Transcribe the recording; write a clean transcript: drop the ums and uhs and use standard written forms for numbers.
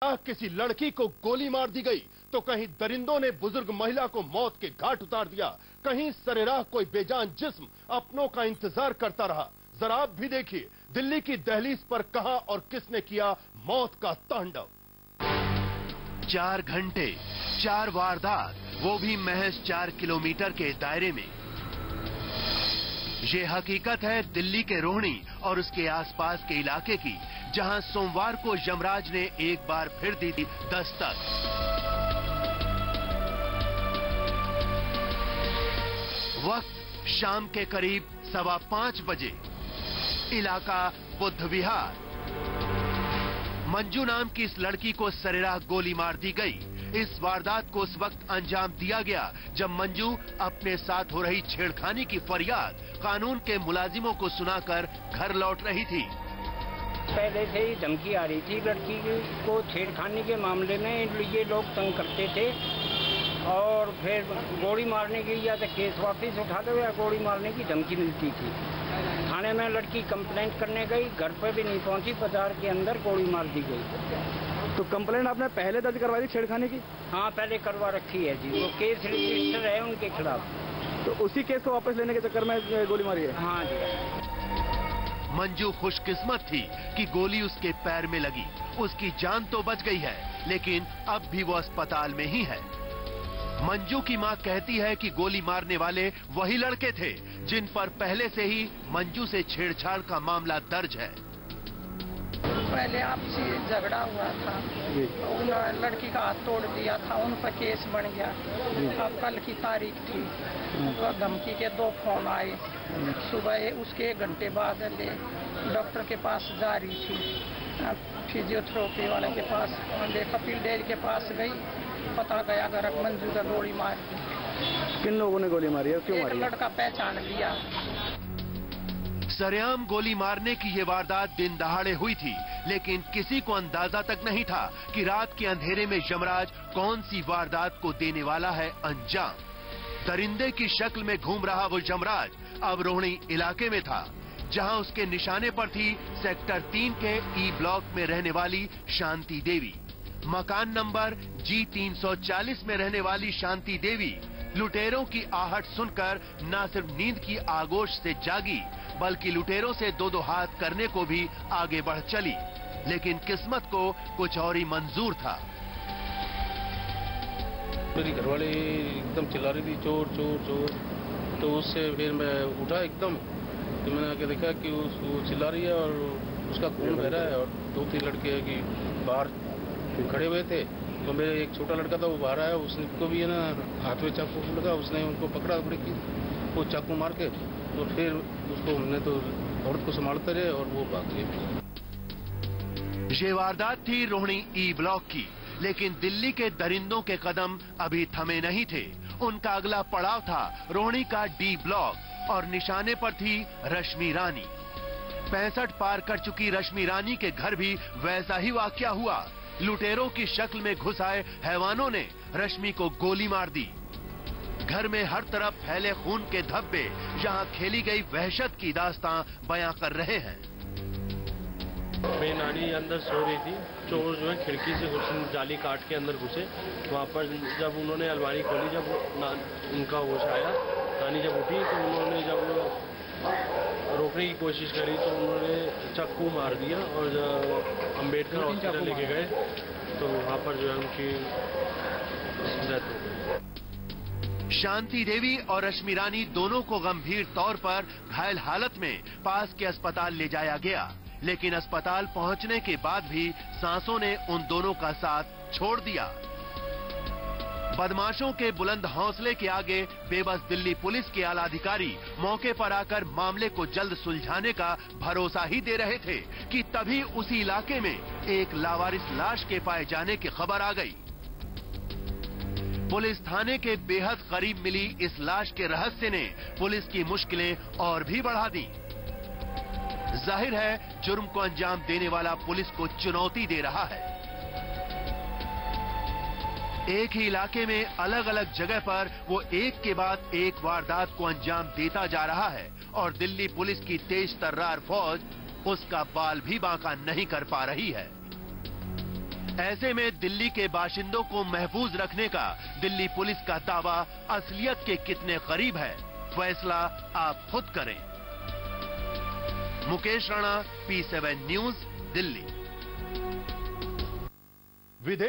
किसी लड़की को गोली मार दी गई तो कहीं दरिंदों ने बुजुर्ग महिला को मौत के घाट उतार दिया, कहीं सरेराह कोई बेजान जिस्म अपनों का इंतजार करता रहा। जरा आप भी देखिए दिल्ली की दहलीज पर कहां और किसने किया मौत का तांडव। 4 घंटे 4 वारदात, वो भी महज 4 किलोमीटर के दायरे में। ये हकीकत है दिल्ली के रोहिणी और उसके आसपास के इलाके की, जहां सोमवार को यमराज ने एक बार फिर दी थी दस्तक। वक्त शाम के करीब 5:15 बजे। इलाका बुद्ध विहार। मंजू नाम की इस लड़की को सरेराह गोली मार दी गई। इस वारदात को उस वक्त अंजाम दिया गया जब मंजू अपने साथ हो रही छेड़खानी की फरियाद कानून के मुलाजिमों को सुनाकर घर लौट रही थी। पहले से ही धमकी आ रही थी लड़की को छेड़खानी के मामले में, ये लोग तंग करते थे और फिर गोली मारने की या तो केस वापस उठा दो या गोली मारने की धमकी मिलती थी। थाने में लड़की कंप्लेंट करने गई, घर पे भी नहीं पहुंची, बाजार के अंदर गोली मार दी गई। तो कंप्लेंट आपने पहले दर्ज करवाई थी छेड़खानी की? हाँ, पहले करवा रखी है जी, वो केस रजिस्टर है उनके खिलाफ। तो उसी केस को वापस लेने के चक्कर में गोली मारी है? हाँ जी। मंजू खुशकिस्मत थी कि गोली उसके पैर में लगी, उसकी जान तो बच गई है, लेकिन अब भी वो अस्पताल में ही है। मंजू की मां कहती है कि गोली मारने वाले वही लड़के थे जिन पर पहले से ही मंजू से छेड़छाड़ का मामला दर्ज है। पहले आपसी झगड़ा हुआ था, उन्होंने लड़की का हाथ तोड़ दिया था, उन पर केस बन गया। अब कल की तारीख थी, तो धमकी के 2 फोन आए। सुबह उसके 1 घंटे बाद डॉक्टर के पास जा रही थी, फिजियोथेरेपी वाले के पास, कपिल डेल के पास गई, पता गया घर मंजू का गोली मार दी। किन लोगों ने गोली मारी है, क्यों मारी? लड़का पहचान लिया। सरेआम गोली मारने की ये वारदात दिन दहाड़े हुई थी, लेकिन किसी को अंदाजा तक नहीं था कि रात के अंधेरे में यमराज कौन सी वारदात को देने वाला है अंजाम। दरिंदे की शक्ल में घूम रहा वो यमराज अब रोहिणी इलाके में था, जहां उसके निशाने पर थी सेक्टर 3 के ई ब्लॉक में रहने वाली शांति देवी। मकान नंबर G340 में रहने वाली शांति देवी लुटेरों की आहट सुनकर न सिर्फ नींद की आगोश से जागी, बल्कि लुटेरों से 2-2 हाथ करने को भी आगे बढ़ चली। लेकिन किस्मत को कुछ और ही मंजूर था। मेरी घरवाली एकदम चिल्ला रही थी, चोर चोर चोर। तो उससे फिर मैं उठा एकदम, तो मैंने आके देखा कि वो चिल्ला रही है और उसका खून बह रहा है और 2-3 लड़के कि बाहर खड़े हुए थे। तो मेरे एक छोटा लड़का था, वो बाहर आया, उसको भी है ना हाथ में चाकू लगा, उसने उनको पकड़ा की वो चाकू मार के। तो फिर उसको हमने तो औरत को संभालते रहे और वो भाग गए। ये वारदात थी रोहिणी ई ब्लॉक की, लेकिन दिल्ली के दरिंदों के कदम अभी थमे नहीं थे। उनका अगला पड़ाव था रोहिणी का डी ब्लॉक और निशाने पर थी रश्मि रानी। 65 पार कर चुकी रश्मि रानी के घर भी वैसा ही वाकया हुआ। लुटेरों की शक्ल में घुस आए हैवानों ने रश्मि को गोली मार दी। घर में हर तरफ फैले खून के धब्बे यहाँ खेली गई वहशत की दास्तां बयां कर रहे हैं। मेरी नानी अंदर सो रही थी, चोर जो है खिड़की से जाली काट के अंदर घुसे। वहाँ पर जब उन्होंने अलमारी खोली, जब उनका होश आया, नानी जब उठी तो उन्होंने जब रोकने की कोशिश करी तो उन्होंने चाकू मार दिया और अम्बेडकर हॉस्पिटल लेके गए तो वहाँ पर जो है उनकी डेथ हो गई। शांति देवी और रश्मि रानी दोनों को गंभीर तौर पर घायल हालत में पास के अस्पताल ले जाया गया, लेकिन अस्पताल पहुंचने के बाद भी सांसों ने उन दोनों का साथ छोड़ दिया। बदमाशों के बुलंद हौसले के आगे बेबस दिल्ली पुलिस के आला अधिकारी मौके पर आकर मामले को जल्द सुलझाने का भरोसा ही दे रहे थे कि तभी उसी इलाके में एक लावारिस लाश के पाए जाने की खबर आ गई। पुलिस थाने के बेहद करीब मिली इस लाश के रहस्य ने पुलिस की मुश्किलें और भी बढ़ा दी। जाहिर है जुर्म को अंजाम देने वाला पुलिस को चुनौती दे रहा है। एक ही इलाके में अलग अलग जगह पर वो एक के बाद एक वारदात को अंजाम देता जा रहा है और दिल्ली पुलिस की तेज तर्रार फौज उसका बाल भी बांका नहीं कर पा रही है। ऐसे में दिल्ली के बाशिंदों को महफूज रखने का दिल्ली पुलिस का दावा असलियत के कितने करीब है, फैसला आप खुद करें। Mukesh Rana, P7 news, Delhi. विधेयक